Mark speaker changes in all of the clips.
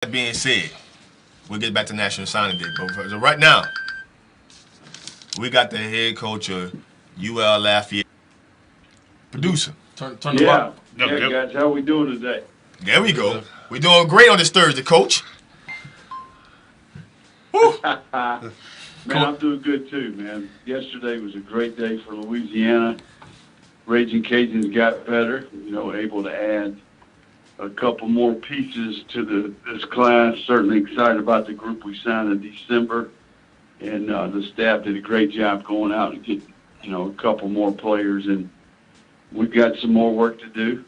Speaker 1: That being said, we'll get back to National Signing Day. But right now, we got the head coach of UL Lafayette, producer.
Speaker 2: Turn the
Speaker 3: Yeah,
Speaker 2: volume.
Speaker 3: yeah, guys, how we doing today?
Speaker 1: There we go. We're doing great on this Thursday, coach. Woo.
Speaker 3: Man, I'm doing good too, man. Yesterday was a great day for Louisiana. Raging Cajuns got better, able to add a couple more pieces to this class. Certainly excited about the group we signed in December. And the staff did a great job going out and get, a couple more players. And we've got some more work to do,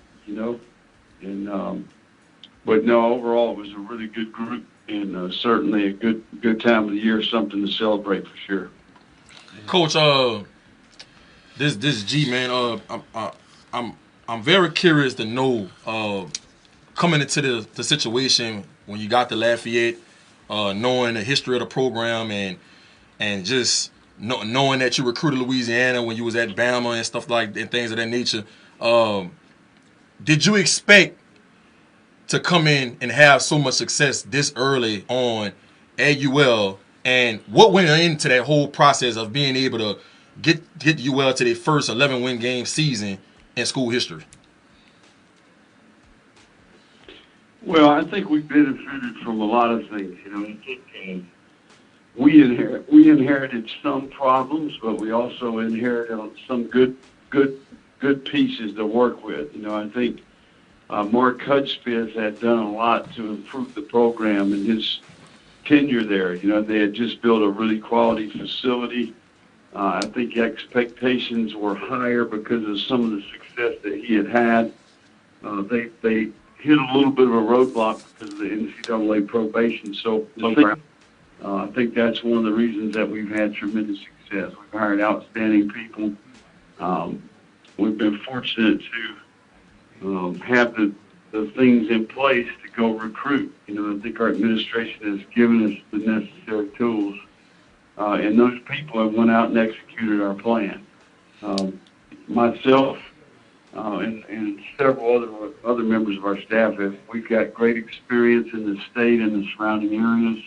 Speaker 3: but no, overall it was a really good group and certainly a good time of the year, something to celebrate for sure.
Speaker 2: Coach, this G man, I'm very curious to know, coming into the situation when you got to Lafayette, knowing the history of the program and just knowing that you recruited Louisiana when you was at Bama and stuff and things of that nature. Did you expect to come in and have so much success this early on at UL, and what went into that whole process of being able to get UL to their first 11-win game season in school history?
Speaker 3: Well, I think we benefited from a lot of things. I think we inherited some problems, but we also inherited some good pieces to work with. I think Mark Hudspeth had done a lot to improve the program in his tenure there. They had just built a really quality facility. I think expectations were higher because of some of the success that he had had. They hit a little bit of a roadblock because of the NCAA probation. So I think that's one of the reasons that we've had tremendous success. We've hired outstanding people. We've been fortunate to have the things in place to go recruit. I think our administration has given us the necessary tools, and those people have went out and executed our plan. Myself and several other members of our staff we've got great experience in the state and the surrounding areas.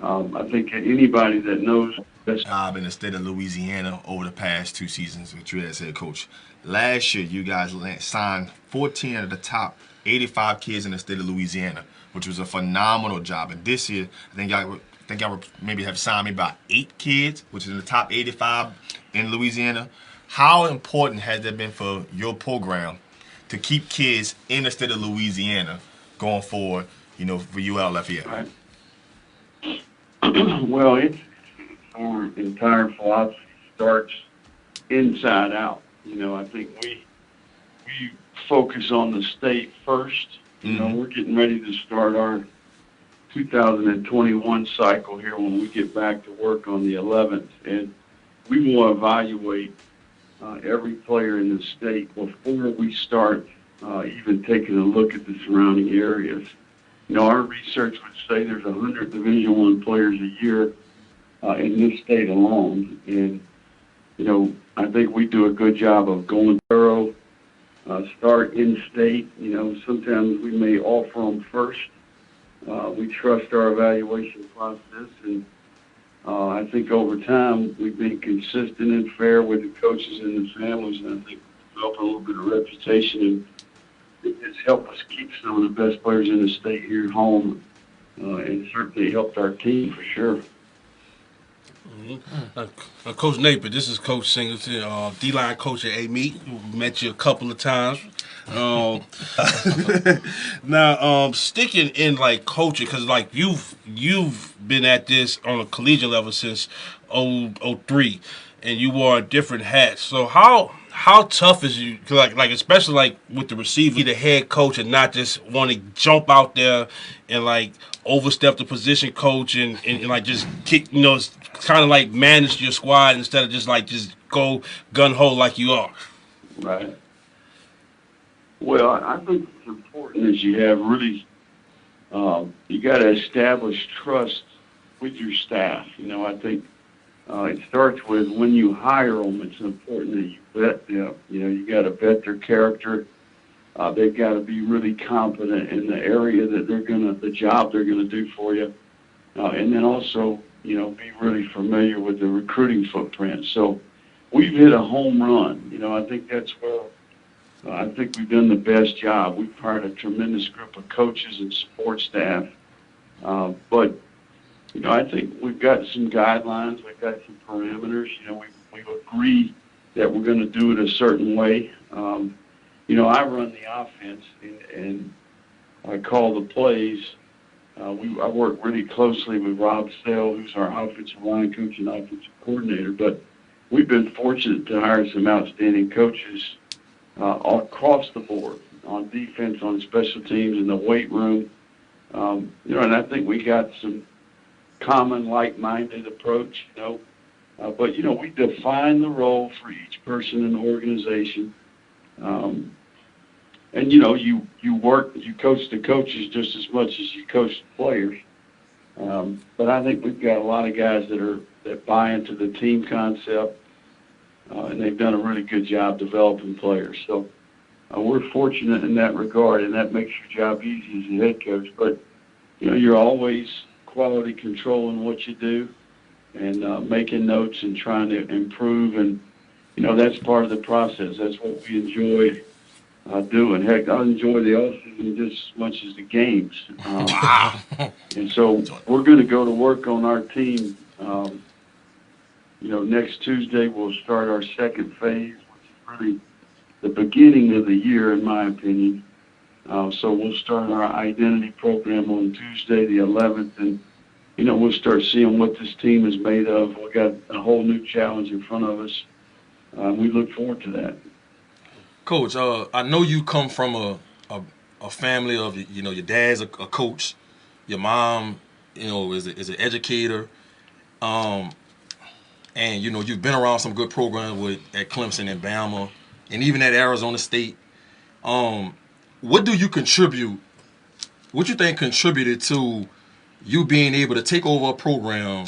Speaker 3: I think anybody that knows
Speaker 1: Job in the state of Louisiana over the past 2 seasons with you as head coach. Last year, you guys signed 14 of the top 85 kids in the state of Louisiana, which was a phenomenal job. And this year, I think y'all maybe have signed maybe about 8 kids, which is in the top 85 in Louisiana. How important has that been for your program to keep kids in the state of Louisiana going forward, for UL Lafayette?
Speaker 3: Right. Well, our entire philosophy starts inside out. I think we focus on the state first. We're getting ready to start our 2021 cycle here when we get back to work on the 11th, and we will evaluate every player in the state before we start even taking a look at the surrounding areas. Our research would say there's 100 Division I players a year in this state alone. And, I think we do a good job of going thorough, start in state. Sometimes we may offer them first. We trust our evaluation process. And I think over time we've been consistent and fair with the coaches and the families. And I think we've developed a little bit of reputation. And it's helped us keep some of the best players in the state here home. And certainly helped our team for sure.
Speaker 4: Coach Napier, this is Coach Singleton, D-line coach at A-Meet. We met you a couple of times. Now, sticking in coaching, because you've been at this on a collegiate level since 03, and you wore different hats. So how tough is you, especially with the receiver, the head coach, and not just want to jump out there and overstep the position coach and just kick, kind of manage your squad instead of just go gun ho like you are.
Speaker 3: Right. Well, I think it's important that you have really, you got to establish trust with your staff. I think it starts with when you hire them, it's important that you vet them. You got to vet their character. They've got to be really competent in the area that the job they're gonna do for you, and then also, be really familiar with the recruiting footprint. So we've hit a home run. I think that's where I think we've done the best job. We've hired a tremendous group of coaches and support staff, but I think we've got some guidelines, we've got some parameters. We agree that we're going to do it a certain way. I run the offense and I call the plays. I work really closely with Rob Sale, who's our offensive line coach and offensive coordinator. But we've been fortunate to hire some outstanding coaches across the board on defense, on special teams, in the weight room. And I think we got some common, like-minded approach. But we define the role for each person in the organization. And you coach the coaches just as much as you coach the players. But I think we've got a lot of guys that buy into the team concept, and they've done a really good job developing players. So we're fortunate in that regard, and that makes your job easy as a head coach. But you're always quality controlling what you do and making notes and trying to improve, and that's part of the process. That's what we enjoy doing. Heck, I enjoy the offseason just as much as the games. And so we're going to go to work on our team. Next Tuesday we'll start our second phase, which is really the beginning of the year, in my opinion. So we'll start our identity program on Tuesday, the 11th, and we'll start seeing what this team is made of. We've got a whole new challenge in front of us. We look forward to that.
Speaker 2: Coach, I know you come from a family of, your dad's a coach, your mom, is an educator, and you've been around some good programs at Clemson and Bama, and even at Arizona State. What do you contribute? What you think contributed to you being able to take over a program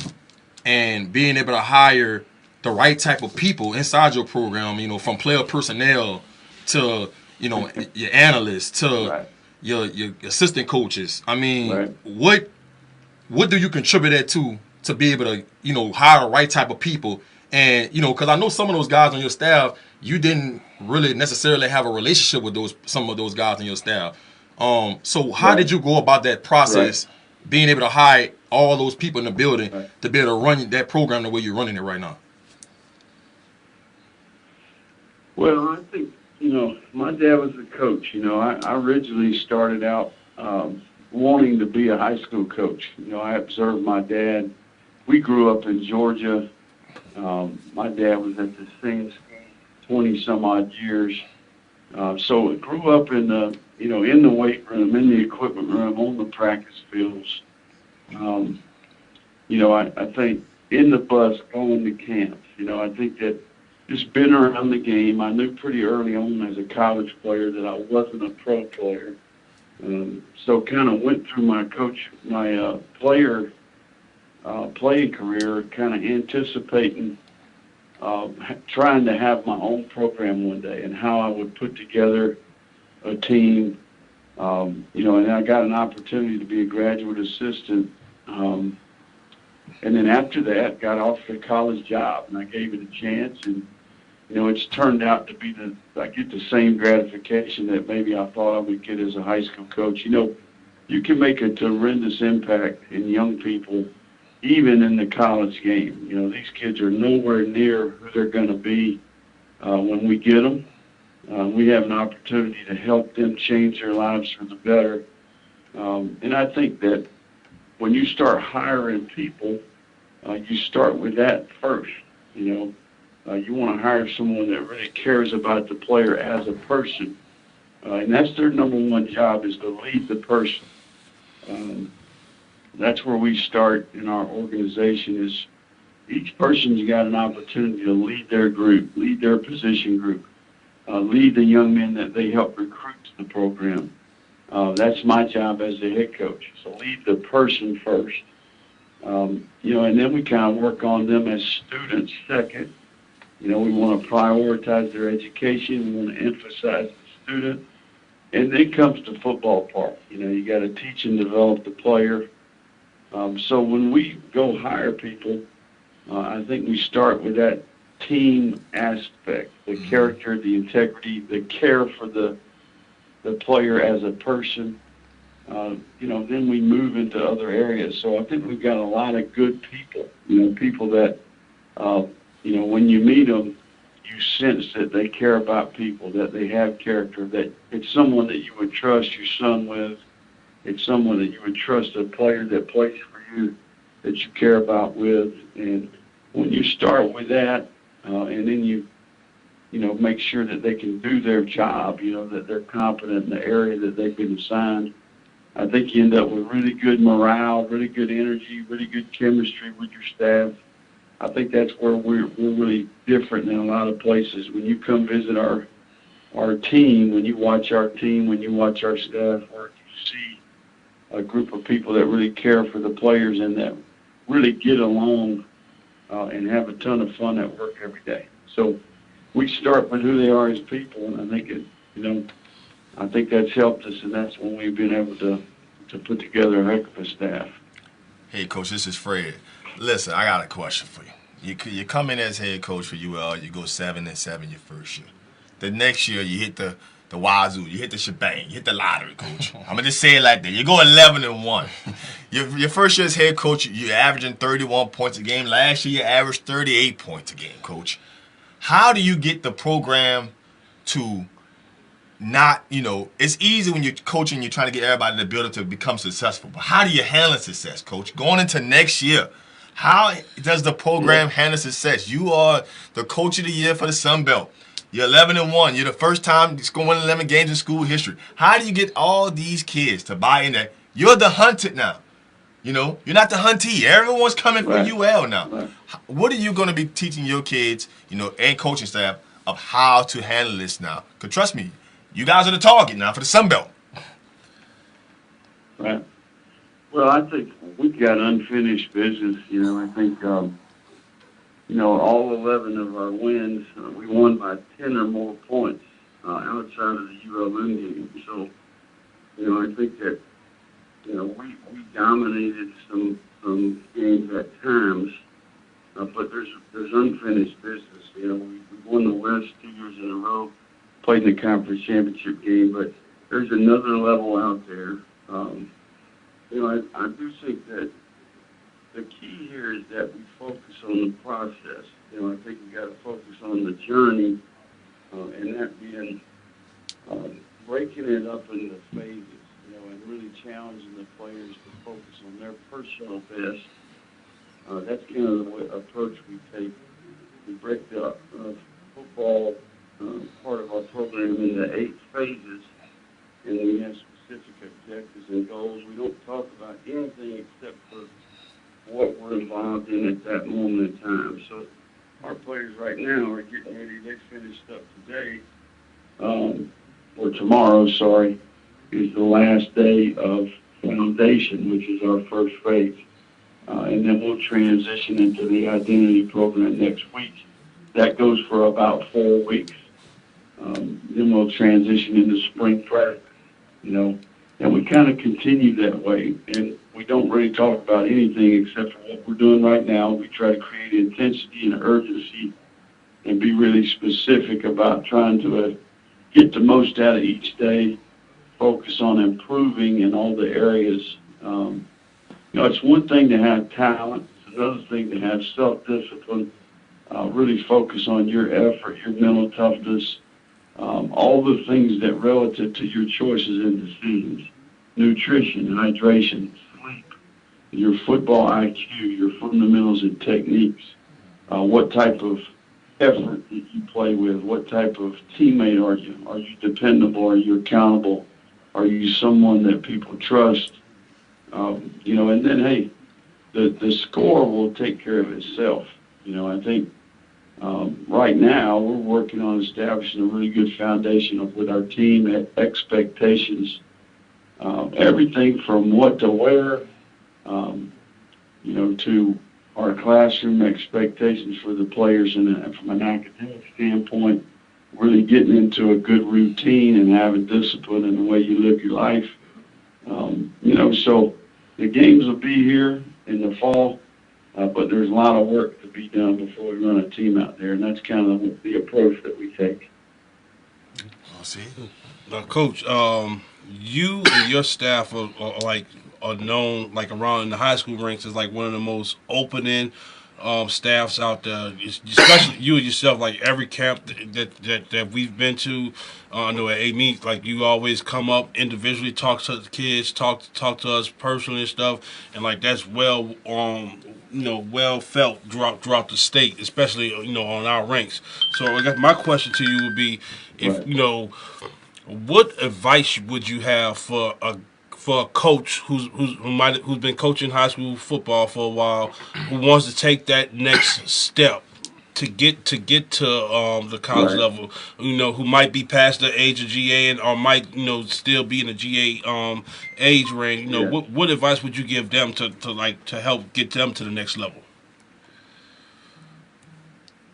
Speaker 2: and being able to hire the right type of people inside your program? From player personnel to your analysts to
Speaker 3: Right.
Speaker 2: your assistant coaches. I mean,
Speaker 3: Right.
Speaker 2: what do you contribute that to be able to hire the right type of people? And because I know some of those guys on your staff, you didn't really necessarily have a relationship with some of those guys on your staff. So how did you go about that process, being able to hire all those people in the building to be able to run that program the way you're running it right now?
Speaker 3: Well, I think, my dad was a coach. I originally started out wanting to be a high school coach. I observed my dad. We grew up in Georgia. My dad was at the same school 20-some-odd years. So I grew up in the weight room, in the equipment room, on the practice fields. I think in the bus going to camps. I think that just been around the game. I knew pretty early on as a college player that I wasn't a pro player. So kind of went through my playing career, kind of anticipating trying to have my own program one day and how I would put together a team. And I got an opportunity to be a graduate assistant. And then after that, got offered a college job, and I gave it a chance. And it's turned out to be I get the same gratification that maybe I thought I would get as a high school coach. You can make a tremendous impact in young people, even in the college game. These kids are nowhere near who they're going to be when we get them. We have an opportunity to help them change their lives for the better. And I think that when you start hiring people, you start with that first. You want to hire someone that really cares about the player as a person. And that's their number one job, is to lead the person. That's where we start in our organization, is each person's got an opportunity to lead their group, lead their position group, lead the young men that they help recruit to the program. That's my job as the head coach. So lead the person first. And then we kind of work on them as students second. We want to prioritize their education. We want to emphasize the student. And then comes the football part. You know, you got to teach and develop the player. So when we go hire people, I think we start with that team aspect, the character, the integrity, the care for the player as a person. You know, then we move into other areas. So I think we've got a lot of good people. You know, people that you know, when you meet them, you sense that they care about people, that they have character, that it's someone that you would trust your son with. It's someone that you would trust, a player that plays for you, that you care about with. And when you start with that, and then you know, make sure that they can do their job, you know, that they're competent in the area that they've been assigned, I think you end up with really good morale, really good energy, really good chemistry with your staff. I think that's where we're really different than a lot of places. When you come visit our team, when you watch our team, when you watch our staff work, you see a group of people that really care for the players and that really get along and have a ton of fun at work every day. So we start with who they are as people, and I think you know, I think that's helped us, and that's when we've been able to put together a heck of a staff.
Speaker 1: Hey, Coach, this is Fred. Listen, I got a question for you. You come in as head coach for UL, you go 7-7 your first year. The next year, you hit the wazoo, you hit the shebang, you hit the lottery, Coach. I'm going to just say it like that. You go 11-1. Your first year as head coach, you're averaging 31 points a game. Last year, you averaged 38 points a game, Coach. How do you get the program to not, you know, it's easy when you're coaching, you're trying to get everybody to build up to become successful. But how do you handle success, Coach? Going into next year, how does the program handle success? You are the coach of the year for the Sun Belt. You're 11-1. You're the first time scoring 11 games in school history. How do you get all these kids to buy in that you're the hunted now? You know, you're not the huntee. Everyone's coming for UL now.
Speaker 3: Right.
Speaker 1: What are you going to be teaching your kids, you know, and coaching staff of how to handle this now? Because trust me, you guys are the target now for the Sun Belt.
Speaker 3: Right. Well, I think we've got unfinished business. You know, I think, you know, all 11 of our wins, we won by 10 or more points outside of the ULM game. So, you know, I think that, you know, we dominated some games at times, but there's unfinished business. You know, we won the West 2 years in a row, played in the conference championship game, but there's another level out there. You know, I do think that the key here is that we focus on the process. You know, I think we got to focus on the journey, and that being breaking it up into phases. You know, and really challenging the players to focus on their personal best. That's kind of the approach we take. We break the football part of our program into 8 phases, and we have specific objectives and goals. We don't talk about anything except for what we're involved in at that moment in time. So our players right now are getting ready. They finished up today, or tomorrow, sorry, is the last day of foundation, which is our first phase. And then we'll transition into the identity program next week. That goes for about 4 weeks. Then we'll transition into spring practice, you know, and we kind of continue that way. And we don't really talk about anything except for what we're doing right now. We try to create intensity and urgency and be really specific about trying to get the most out of each day, focus on improving in all the areas. You know, it's one thing to have talent. It's another thing to have self-discipline, really focus on your effort, your mental toughness, all the things that relative to your choices and decisions, nutrition, hydration, sleep, your football IQ, your fundamentals and techniques, what type of effort that you play with, what type of teammate are you? Are you dependable? Are you accountable? Are you someone that people trust? You know, and then, hey, the score will take care of itself. You know, I think right now we're working on establishing a really good foundation with our team expectations, everything from what to wear, you know, to our classroom expectations for the players and from an academic standpoint, really getting into a good routine and having discipline in the way you live your life. So the games will be here in the fall, but there's a lot of work to be done before we run a team out there, and that's kind of the approach that we take.
Speaker 1: I'll see.
Speaker 4: Now, Coach, you and your staff are known like around in the high school ranks as like one of the most opening staffs out there, especially you and yourself. Like every camp that we've been to, I know at A-Meet, like you always come up individually, talk to the kids, talk to us personally and stuff, and like that's well felt throughout the state, especially on our ranks. So I guess my question to you would be, if
Speaker 3: Right.
Speaker 4: what advice would you have for a coach who's been coaching high school football for a while, who wants to take that next step to get to the college
Speaker 3: Right.
Speaker 4: level, who might be past the age of GA and or might still be in the GA age range.
Speaker 3: Yeah.
Speaker 4: What advice would you give them to help get them to the next level?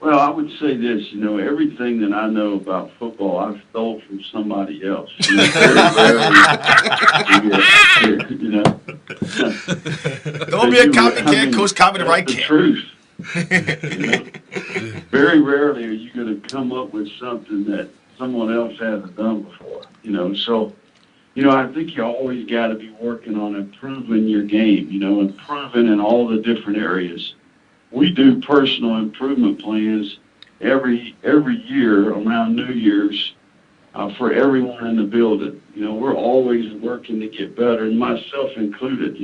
Speaker 3: Well, I would say this, everything that I know about football, I stole from somebody else. Very rarely,
Speaker 1: Don't be a copycat, Coach. Copy the right
Speaker 3: the
Speaker 1: cat.
Speaker 3: truth. Very rarely are you going to come up with something that someone else hasn't done before. So, I think you always got to be working on improving your game, improving in all the different areas. We do personal improvement plans every year around New Year's for everyone in the building. We're always working to get better, and myself included.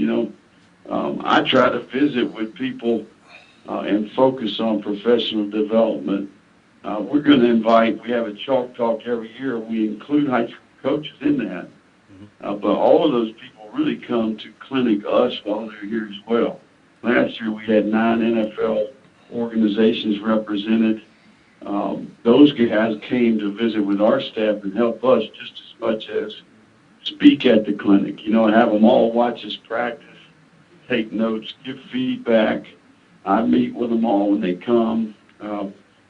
Speaker 3: I try to visit with people and focus on professional development. We're going to we have a chalk talk every year. We include high school coaches in that. But all of those people really come to clinic us while they're here as well. Last year we had 9 NFL organizations represented. Those guys came to visit with our staff and help us just as much as speak at the clinic. Have them all watch us practice, take notes, give feedback. I meet with them all when they come.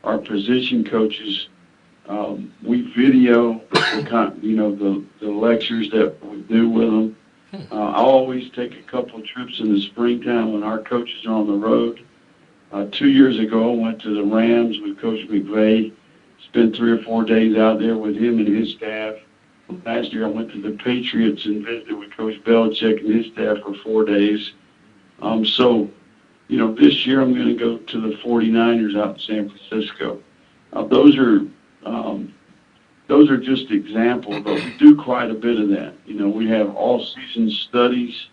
Speaker 3: Our position coaches, we video the lectures that we do with them. I always take a couple of trips in the springtime when our coaches are on the road. 2 years ago, I went to the Rams with Coach McVay, spent 3 or 4 days out there with him and his staff. Last year, I went to the Patriots and visited with Coach Belichick and his staff for 4 days. This year I'm going to go to the 49ers out in San Francisco. Those are just examples, but we do quite a bit of that. We have all-season studies.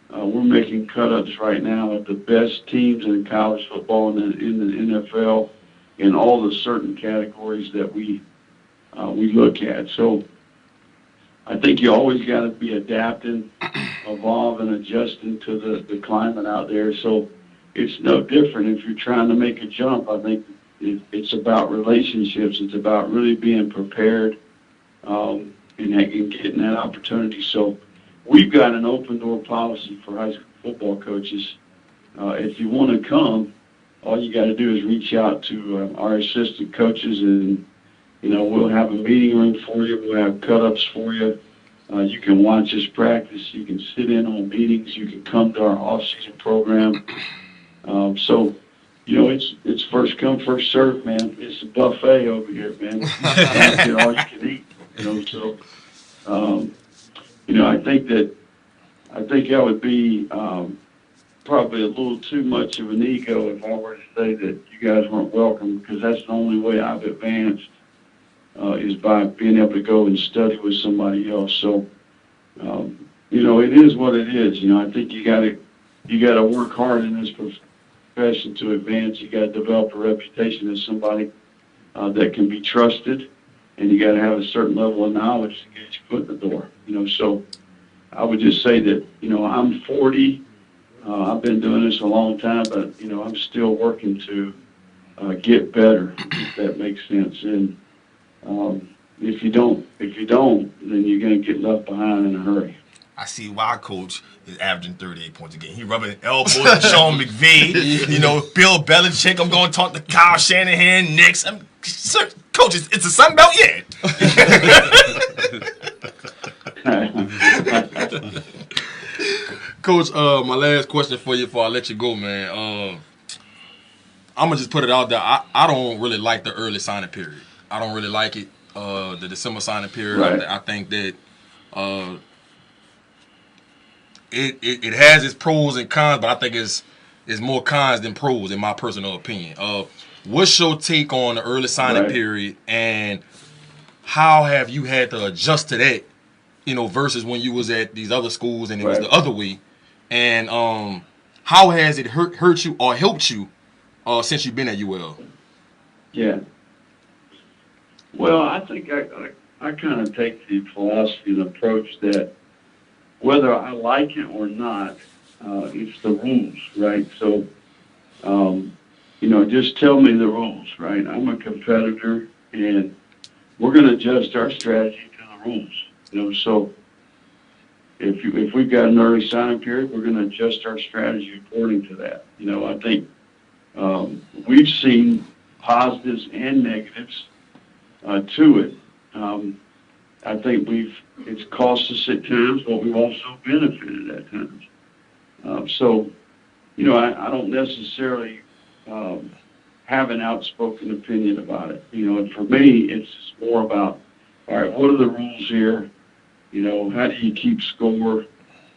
Speaker 3: We're making cut-ups right now of the best teams in college football and in the NFL in all the certain categories that we look at. So I think you always got to be adapting, evolving, adjusting to the climate out there. So it's no different if you're trying to make a jump. I think it's about relationships. It's about really being prepared and getting that opportunity. So we've got an open door policy for high school football coaches. If you want to come, all you got to do is reach out to our assistant coaches, and we'll have a meeting room for you. We'll have cut-ups for you. You can watch us practice. You can sit in on meetings. You can come to our off-season program. It's first come, first served, man. It's a buffet over here, man. You get all you can eat, I think that would be probably a little too much of an ego if I were to say that you guys weren't welcome, because that's the only way I've advanced is by being able to go and study with somebody else. So, it is what it is. I think you got to work hard in this profession to advance. You got to develop a reputation as somebody that can be trusted, and you got to have a certain level of knowledge to get your foot in the door. So I would just say that I'm 40. I've been doing this a long time, but I'm still working to get better, if that makes sense. And if you don't, then you're going to get left behind in a hurry.
Speaker 1: I see why Coach is averaging 38 points a game. He rubbing elbows with Sean McVay, Bill Belichick. I'm going to talk to Kyle Shanahan next. Sir, Coach, it's a Sun Belt yet.
Speaker 2: Coach, my last question for you before I let you go, man. I'm gonna just put it out there. I don't really like the early signing period. I don't really like it. The December signing period.
Speaker 3: Right.
Speaker 2: I think that it has its pros and cons, but I think it's more cons than pros in my personal opinion. What's your take on the early signing
Speaker 3: Right.
Speaker 2: period, and how have you had to adjust to that? Versus when you was at these other schools and it was
Speaker 3: Right.
Speaker 2: the other way. And how has it hurt you or helped you since you've been at UL?
Speaker 3: Yeah. Well, I think I kind of take the philosophy and approach that whether I like it or not, it's the rules, right? So, just tell me the rules, right? I'm a competitor, and we're going to adjust our strategy to the rules. So if we've got an early signing period, we're going to adjust our strategy according to that. I think we've seen positives and negatives to it. I think it's cost us at times, but we've also benefited at times. I don't necessarily have an outspoken opinion about it. And for me, it's just more about, all right, what are the rules here? How do you keep score?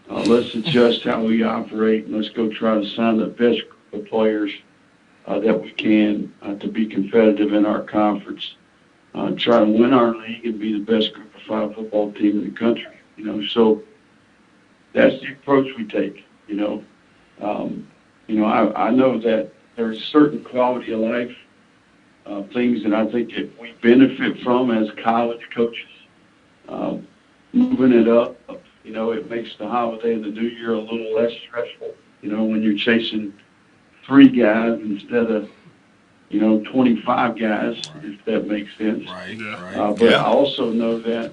Speaker 3: Let's adjust how we operate, and let's go try to sign the best group of players that we can to be competitive in our conference. Try to win our league and be the best group of 5 football team in the country. So that's the approach we take. I know that there's certain quality of life things that I think that we benefit from as college coaches. Moving it up, it makes the holiday and the new year a little less stressful. When you're chasing 3 guys instead of 25 guys, if that makes sense.
Speaker 2: Right.
Speaker 1: Yeah.
Speaker 2: Right.
Speaker 3: But I also know that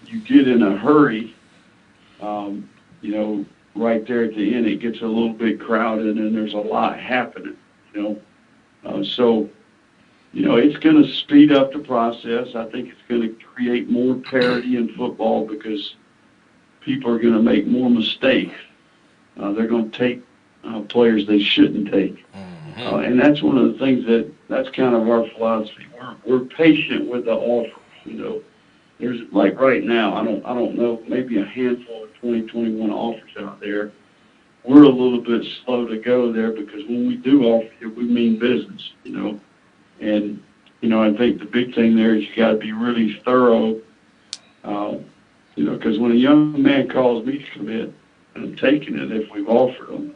Speaker 3: you get in a hurry, right there at the end, it gets a little bit crowded and there's a lot happening, it's going to speed up the process. I think it's going to create more parity in football because people are going to make more mistakes. They're going to take players they shouldn't take. And that's one of the things that's kind of our philosophy. We're patient with the offers. There's like right now, I don't know, maybe a handful of 2021 offers out there. We're a little bit slow to go there because when we do offer you, we mean business, And, I think the big thing there is you got to be really thorough, because when a young man calls me to commit, I'm taking it if we've offered them,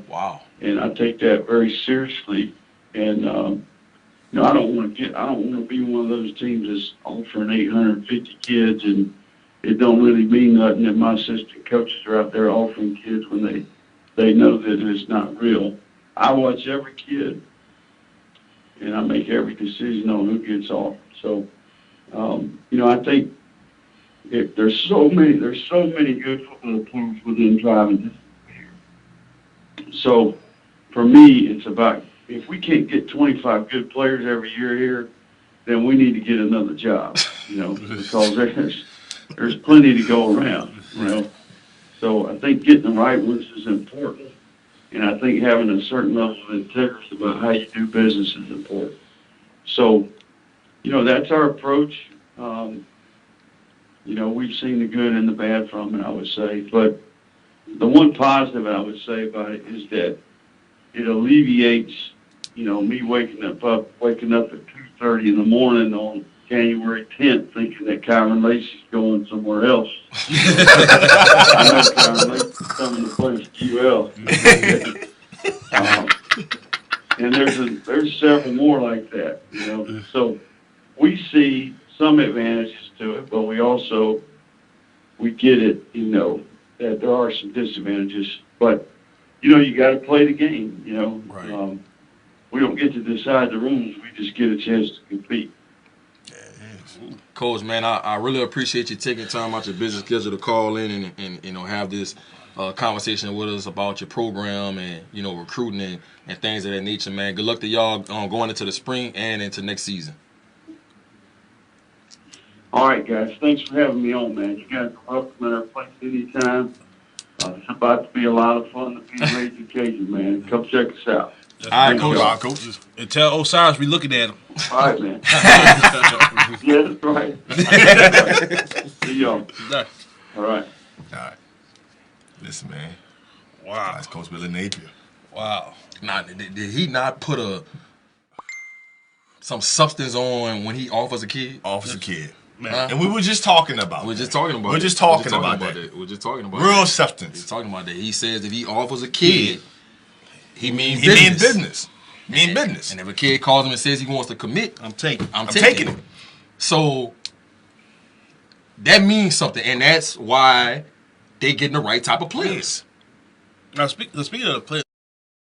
Speaker 2: Wow.
Speaker 3: And I take that very seriously. And, I don't want to be one of those teams that's offering 850 kids and it don't really mean nothing that my assistant coaches are out there offering kids when they know that it's not real. I watch every kid and I make every decision on who gets offered. So, I think there's so many good football players within driving distance. So, for me, it's about if we can't get 25 good players every year here, then we need to get another job, because there's plenty to go around, So I think getting the right ones is important, and I think having a certain level of integrity about how you do business is important. So, that's our approach. We've seen the good and the bad from it, I would say. But the one positive I would say about it is that it alleviates, me waking up at 2:30 in the morning on January 10th thinking that Kyron Lacey's going somewhere else. I know Kyron Lacey's coming to play for UL. And there's several more like that, So we see some advantages to it, but we get it, that there are some disadvantages. But, you got to play the game,
Speaker 2: Right.
Speaker 3: We don't get to decide the rules. We just get a chance to compete.
Speaker 2: Coach, man, I really appreciate you taking time out your busy schedule to call in and have this conversation with us about your program and, recruiting and things of that nature, man. Good luck to y'all going into the spring and into next season.
Speaker 3: All right, guys. Thanks for having me on, man. You guys are welcome at our place anytime. It's about to be a lot of fun to be a Raging Cajun, man. Come check us out.
Speaker 2: All right,
Speaker 1: Coach.
Speaker 2: coach.
Speaker 1: All right, Coach.
Speaker 4: And tell Osiris we looking at him.
Speaker 3: All right, man. Yeah, that's right. See y'all. All right.
Speaker 1: All right. Listen, man.
Speaker 4: Wow.
Speaker 1: That's Coach Billy Napier.
Speaker 4: Wow.
Speaker 2: Now, did he not put some substance on when he offers a kid?
Speaker 1: Officer kid.
Speaker 4: Man.
Speaker 2: Huh?
Speaker 1: And we were just talking about
Speaker 2: We're
Speaker 1: that.
Speaker 2: just talking about
Speaker 1: We're
Speaker 2: it.
Speaker 1: just talking about that.
Speaker 2: We're just talking about
Speaker 1: Real
Speaker 2: it.
Speaker 1: substance.
Speaker 2: He's talking about that. He says if he offers a kid, he means
Speaker 1: He
Speaker 2: business.
Speaker 1: mean business. Mean business.
Speaker 2: And if a kid calls him and says he wants to commit,
Speaker 4: I'm taking.
Speaker 1: I'm taking it.
Speaker 2: So that means something, and that's why they getting the right type of players.
Speaker 4: Now speaking of the players.